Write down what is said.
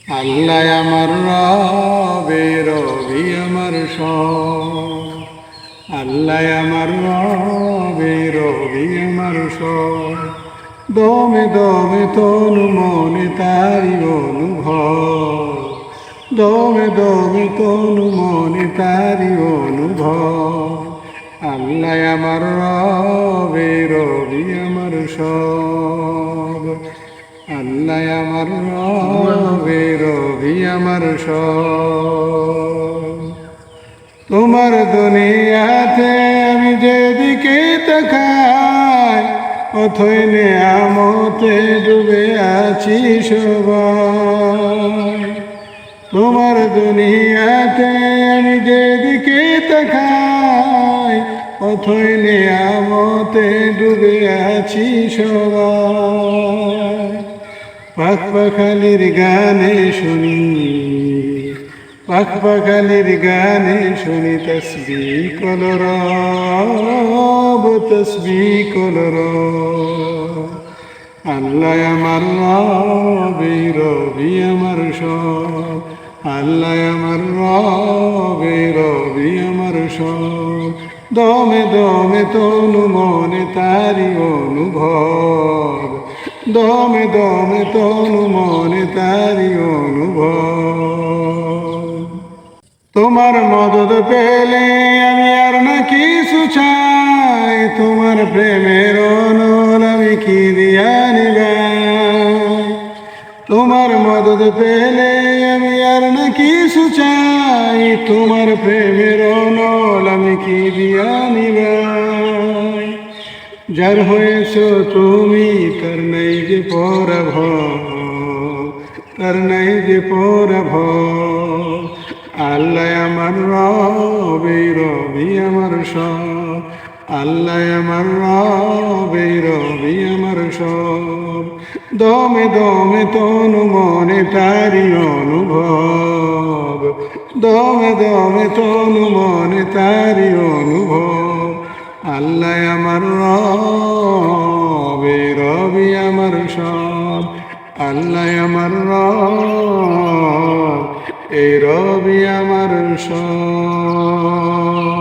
আল্লাহ আমার রবে রবি আমার সব, আল্লাহ আমার রবে রবি আমার সব। দমে দমে তনু মনে তারি অনুভব, দমে দমে তনু মনে তারি অনুভব। আল্লাহ আমার রবে রবি আমার সব, আল্লাহ আমার রবে রবি আমার সব। তোমার দুনিয়াতে আমি যেদিকে তাকাই, অথই নেয়ামতে ডুবে আছি সবাই। তোমার দুনিয়াতে আমি যেদিকে তাকাই, অথই নেয়ামতে ডুবে আছি সবাই। পাখ পাখালির গানে শুনি, পাখ পাখালির গানে শুনি তসবিহ কলরব, তসবিহ কলরব। আল্লাহ আমার রবে রবি আমার সব, আল্লাহ আমার রবে রবি আমার সব। দমে দমে তনু মনে তারি অনুভব, দমে দমে তনু মনে তারি অনুভব। তোমার মদদ পেলে আমি আর না কিছু চাই, তোমার প্রেমের অনল আমি কি দিয়া নিবাই। তোমার মদদ পেলে আমি আর না কিছু চাই, তোমার প্রেমের অনল আমি কি দিয়া নিবাই। যার হয়েছ তুমি তার নেই যে পরাভব, তার নেই যে পরাভব। আল্লাহ আমার রবে রবি আমার সব, আল্লাহ আমার রবে রবি আমার সব। দমে দমে তনু মনে তারি অনুভব, দমে দমে তনু মনে তারি অনুভব। আল্লাহ আমার রবে রবি আমার সব, আল্লাহ আমার রব এই রবি আমার সব।